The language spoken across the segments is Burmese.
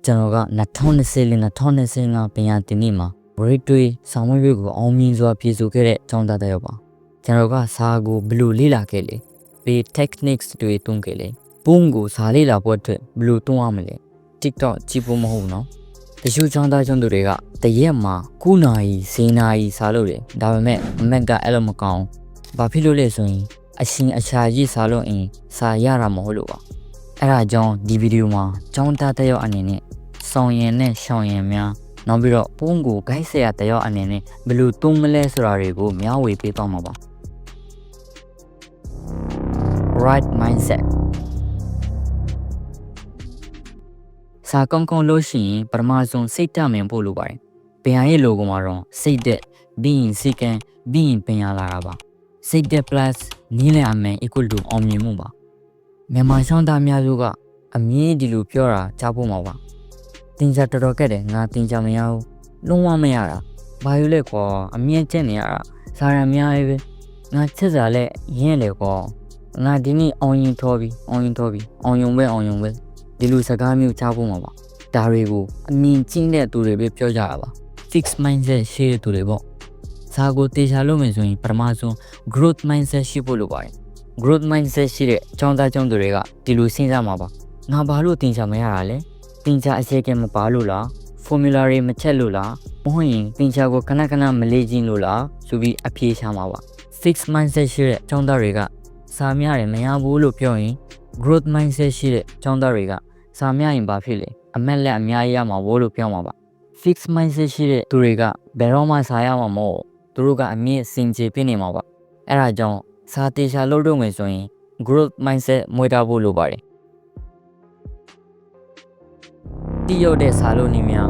ကျွန်တော်က2024-2025ပင်ရတင်နေ့မှာဘရိတ်တွေဆောင်းမွေးကိုအောင်မြင်စွာဖြည့်ဆို့ခဲ့တဲ့ကျောင်းသားတစ်ယောက်ပါကျွန်တော်ကစာကိုဘယ်လိုလေ့လာခဲ့လဲဘယ် techniques တွေသုံးခဲ့လဲပုံကိုစာလေ့လာဖို့အတွက်ဘယ်လိုသုံးရမလဲ TikTok ကြည့်ဖို့မဟုတ်နော်တချို့ကျောင်းသားကျောင်းသူတွေကတရက်မှာ9နာရီ10နာရီစာလို့တယ်ဒါပေမဲ့အမက်ကအဲ့လိုမကောင်းဘာဖြစ်လို့လဲဆိုရင်အရှင်အချာကြီးစာလို့ရင်စာရတာမဟုတ်လို့ပါအဲ့ဒါကြောင့်ဒီဗီဒီယိုမှာကျောင်းသားတစ်ယောက်အနေနဲ့ဆောင်ရင်နဲ့ရှောင်ရင်များနောက်ပြီးတော့ပုံကိုဂိုက်ဆရာတစ်ယောက်အနေနဲ့ဘယ်လိုသုံးမလဲဆိုတာတွေကိုမျှဝေပေးသွားမှာပါ right mindset စာကောင်းကောင်းလို့ရှိရင်ပထမဆုံးစိတ်တမင်ပို့လို့ပါတယ်ပင်ရရဲ့ logo မှာတော့စိတ်သက်ပြီးရင်စိတ်ကံပြီးရင်ပင်ရလာတာပါစိတ်သက် plus နီးလည်အမယ် equal to အောင်မြင်မှုပါမြန်မာရှောင်းသားများစုကအမြင်ဒီလိုပြောတာကြားဖို့မှာပါတင်ကြတော်တော်ကက်တယ်ငါတင်ကြမရဘူးလုံးဝမရတာဘာလို့လဲကွာအမြင်ကျက်နေရတာစာရအများကြီးပဲငါချက်စားလဲရင်းလေကွာငါဒီနေ့အောင်ရင်ထောပြီးအောင်ယုံပဲဒီလိုစကားမျိုးကြားဖို့မှာပါဒါတွေကိုအမြင်ကျင်းတဲ့သူတွေပဲပြောကြတာပါ fix mindset ရှိတဲ့သူတွေပေါ့စာကိုတေချာလို့မယ်ဆိုရင်ပထမဆုံး growth mindset ရှိဖို့လိုပါတယ် growth mindset ရှိတဲ့ကျောင်းသားကျောင်းသူတွေကဒီလိုစဉ်းစားမှာပါငါဘာလို့တင်ချမရတာလဲတင်ချအစီအကံမပါလို့လား formula တွေမချက်လို့လားမဟုတ်ရင်တင်ချကိုခဏခဏမလေးချင်းလို့လားဆိုပြီးအဖြေရှာမှာပါ fix mindset ရှိတဲ့ကျောင်းသားတွေကစာမြရတယ်မရဘူးလို့ပြောရင် growth mindset ရှိတဲ့ကျောင်းသားတွေကစာမြရင်ဘာဖြစ်လဲအမက်လက်အများကြီးရမှာဘို့လို့ပြောမှာပါ fix mindset ရှိတဲ့သူတွေကဘယ်တော့မှစာရမှာမဟုတ်သူတို့ကအမြင့်စင်ကြယ်ပြနေမှာပါအဲ့ဒါကြောင့်စာတေချာလုပ်တော့မယ်ဆိုရင် growth mindset မွေးထားဖို့လိုပါတယ်တိရောက်တဲ့စာလို့နေများ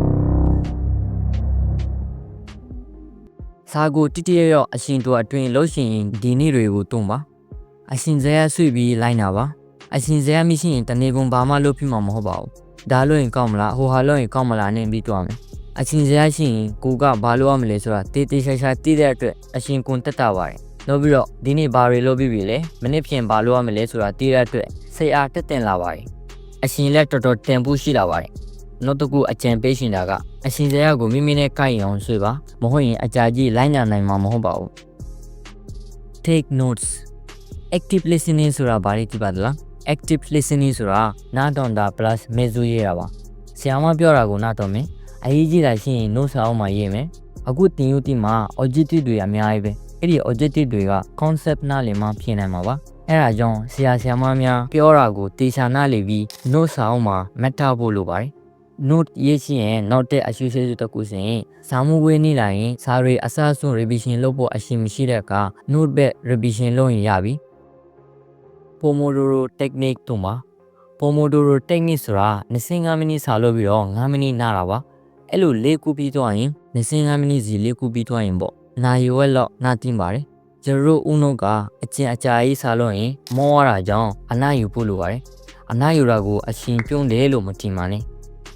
စာကိုတိတိရောက်အရှင်တို့အတွင်းလို့ရှိရင်ဒီနေ့တွေကိုတုံးပါအရှင်ဇေယျဆွေပြီးလိုက်နာပါအရှင်ဇေယျမရှိရင်တနေ့ကုန်ဘာမှလုပ်ဖြစ်မှာမဟုတ်ပါဘူးဒါလို့ရင်ကောင်းမလားဟိုဟာလို့ရင်ကောင်းမလားနဲ့ပြီးတော့မယ်အရှင်ဇေယျရှိရင်ကိုကဘာလို့ရမလဲဆိုတာတေးတေးရှာရှာသိတဲ့အတွက်အရှင်ကွန်တက်တာပါတယ်နောက်ပြီးတော့ဒီနေ့ဘာတွေလုပ်ပြီးပြီလဲမနေ့ဖြန်ဘာလို့ရမလဲဆိုတာသိတဲ့အတွက်စိတ်အားတက်တင်လာပါတယ်အရှင်လက်တော်တော်တင်ဖို့ရှိလာပါတယ်နောက်တစ်ခုအကြံပေးရှင်တာကအရှင်ဇေယျကိုမိမိနဲ့ကိုက်အောင်ဆွေးပါမဟုတ်ရင်အကြာကြီးလိုက်နာနိုင်မှာမဟုတ်ပါဘူး take notes active listening ဆိုတာဘာလဲကြည့်ပါသလား active listening ဆိုတာနားတော်တာ plus မေဇူရေးတာပါဆရာမပြောတာကိုနားတော်မယ်အရေးကြီးတာရှိရင် notes အောင်မှရေးမယ်အခုတင်ယူတင်မှာ objective တွေအများကြီးပဲအဲ့ဒီ objective တွေက concept နားလည်မှဖြစ်နိုင်မှာပါအဲ့ဒါကြောင့်ဆရာမများပြောတာကိုတေချာနားလည်ပြီး notes အောင်မှမှတ်ထားဖို့လိုပါတယ် note ရေးချင်ရင်နောက်တဲ့အရှုရှိစုတစ်ခုစဉ်စာမှုဝေးနေလာရင်စာတွေအစအဆုံး revision လုပ်ဖို့အရှိမရှိတဲ့အခါ note ပဲ revision လုပ်ရင်ရပြီ Pomodoro technique တို့မှာ Pomodoro technique ဆိုတာ25မိနစ်စာလုပ်ပြီးတော့5မိနစ်နားတာပါအဲ့လို၄ခုပြီးသွားရင်25မိနစ်စီ၄ခုပြီးသွားရင်ပေါ့နာရီဝက်လောက်နားတင်ပါတယ်ကျွန်တော်တို့ဦးနှုတ်ကအကျဉ်အကြာကြီးစာလို့ရင်မောရတာကြောင့်အနားယူဖို့လိုပါတယ်အနားယူတာကိုအရှင်ပြုံးတယ်လို့မထင်ပါနဲ့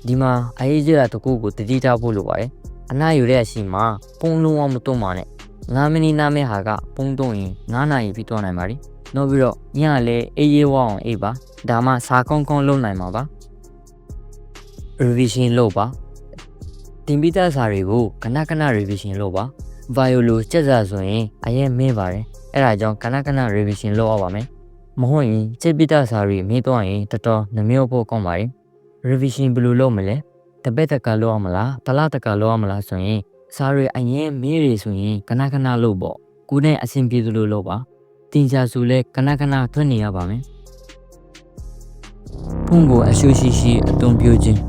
ဒီမှာအရေးကြီးတာတစ်ခုကိုတတိထားဖို့လိုပါတယ်အနားယူတဲ့အချိန်မှာပုံလုံးအောင်မတွန်းပါနဲ့5မိနစ်နားမဲ့ဟာကပုံတွန်းရင်9နာရီပြီးသွားနိုင်ပါတယ်နောက်ပြီးတော့ညလည်းအေးအေးဝအောင်အေးပါဒါမှစာကောင်းကောင်းလုပ်နိုင်မှာပါ revision လုပ်ပါတင်ပြီးသားစာတွေကိုခဏခဏ revision လုပ်ပါ violo စက်စာဆိုရင်အရင်မင်းပါတယ်အဲ့ဒါကြောင့်ခဏခဏ revision လုပ်အောင်ပါမယ်မဟုတ်ရင်စက်ပြီးသားစာတွေမေးသွားရင်တော်တော်နှမျိုးဖို့ကောင်းပါတယ် revision ဘယ်လိုလုပ်မလဲတပတ်တက်ကလုပ်အောင်မလားတလတက်ကလုပ်အောင်မလားဆိုရင်စာတွေအရင်မေးရဆိုရင်ခဏခဏလုပ်ပေါ့ကိုယ်နဲ့အဆင်ပြေသလိုလုပ်ပါတင်ချာဆိုလဲခဏခဏထွက်နေရပါမယ်ဖုန်းကိုအရှုရှိအသုံးပြုခြင်း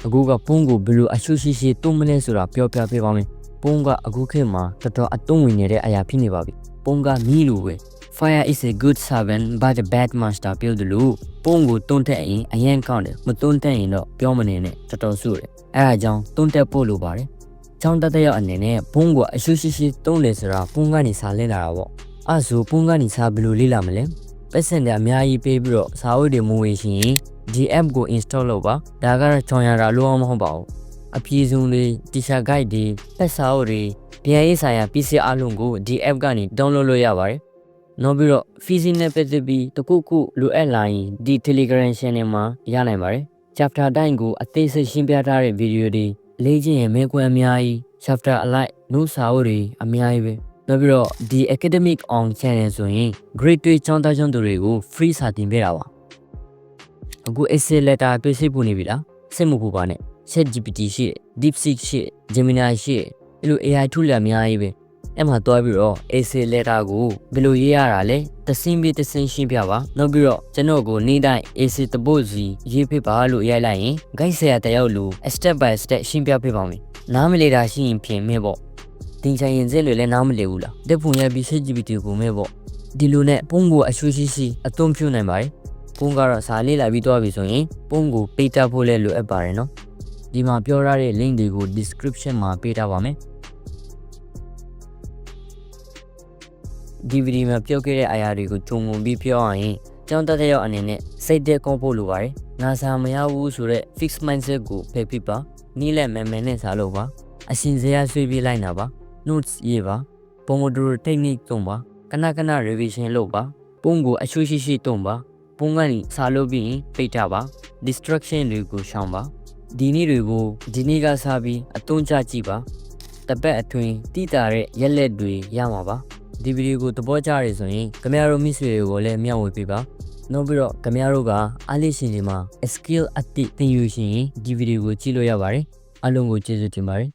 အခုကဖုန်းကိုဘယ်လိုအရှုရှိတုံးမလဲဆိုတာပြောပြပေးပါမယ်ဖုန်းကအခုခေတ်မှာတော်တော်အသုံးဝင်နေတဲ့အရာဖြစ်နေပါပြီဖုန်းကမီးလိုပဲ Fire is a good servant but a bad master ပြောတယ်လို့ဖုန်းကိုတွန်းတက်ရင်အရင်ကောင်းတယ်မတွန်းတက်ရင်တော့ပြောမနေနဲ့တော်တော်ဆူတယ်အဲဒါကြောင့်တွန်းတက်ဖို့လိုပါတယ်ကျောင်းတက်တဲ့ရောက်အနေနဲ့ဖုန်းကိုအရှုရှိတုံးလေဆိုတာဖုန်းကနေစာလေ့လာတာပေါ့အဲဆိုဖုန်းကနေစာဘယ်လိုလေ့လာမလဲပတ်စံတဲ့အများကြီးပေးပြီးတော့စာအုပ်တွေမဝေရှင်ဒီ app ကို install လုပ်ပါဒါကတော့ချောင်ရတာလို့မဟုတ်ပါဘူးအပြည့်စုံလေး teacher guide တွေဖက်စာအုပ်တွေပြန်ရေးဆိုင်ရာ PC အလုံးကိုဒီ app ကနေ download လုပ်ရပါတယ် နောက်ပြီးတော့ fees နဲ့ပတ်သက်ပြီးတခုခုလိုအပ်လာရင်ဒီ Telegram channel မှာရနိုင်ပါတယ် chapter တိုင်းကိုအသေးစိတ်ရှင်းပြထားတဲ့ဗီဒီယိုတွေလေ့ကျင့်ရင်မဲခွဲအများကြီး chapter အလိုက်နှုတ်စာအုပ်တွေအများကြီးပဲနောက်ပြီးတော့ဒီ academic on channel ဆိုရင် grade 2ကျောင်းသားကျောင်းသူတွေကို free စာသင်ပေးတာပါအခု essay letter တွေ့ရှိဖို့နေပြီလားစိတ်မပူပါနဲ့ ChatGPT ရှိတယ် DeepSeek ရှိတယ် Gemini ရှိတယ်အဲ့လို AI tool တွေအများကြီးပဲအဲ့မှာတွားပြီးတော့ essay letter ကိုဘယ်လိုရေးရတာလဲတစင်းပြီးတစင်းရှင်းပြပါနောက်ပြီးတော့ကျွန်တော်ကိုနေ့တိုင်း essay တပုတ်စီရေးပေးပါလို့ရိုက်လိုက်ရင် guide ဆရာတယောက်လို step by step ရှင်းပြပေးပါမယ်နားမလည်တာရှိရင်ပြင်မဲ့ပေါ့တင်ချင်ရင်စက်တွေလည်းနားမလည်ဘူးလားတက်ပုံရပြီး ChatGPT ကိုမဲ့ပေါ့ဒီလိုနဲ့ပုံကိုအရွှေရှိအသုံးပြုနိုင်ပါတယ်ပုံကတော့စာလေးလာပြီးတွားပြီဆိုရင်ပုံကိုပေးတတ်ဖို့လည်းလိုအပ်ပါတယ်နော်ဒီမှာပြောရတဲ့ link တွေကို description မှာပေးထားပါမယ်ဒီဗီဒီယိုမှာပြောခဲ့တဲ့အရာတွေကိုဂျုံငုံပြီးပြောရရင်ကျောင်းတက်တဲ့ရောက်အနေနဲ့စိတ်သက်ကောင်းဖို့လိုပါတယ်ငါစာမရဘူးဆိုတော့ fix mindset ကိုဖယ်ပြီးပါနီးလက်မဲမဲနဲ့စားလို့ပါအရှင်စရာဆွေးပြေးလိုက်တာပါ notes ရေးပါပုံမတူtechnique တုံးပါခဏခဏ revision လုပ်ပါပုံကိုအရွှေရှိတုံးပါပုံကနေစားလို့ပြီးရင်ပိတ်ထားပါ distraction တွေကိုရှောင်ပါဒီနေ့တွေကိုဒီနေ့ကစားပြီးအသုံးချကြည့်ပါတပတ်အတွင်းတိတာတဲ့ရက်လက်တွေရမှာပါဒီဗီဒီယိုကိုသဘောကျရဆိုရင်ခင်ဗျားတို့မိတ်ဆွေတွေကိုလည်းမျှဝေပေးပါနောက်ပြီးတော့ခင်ဗျားတို့ကအားလေးရှင်တွေမှာ skill အသစ်သင်ယူရှင်ဒီဗီဒီယိုကိုကြည့်လို့ရပါတယ်အားလုံးကိုကျေးဇူးတင်ပါတယ်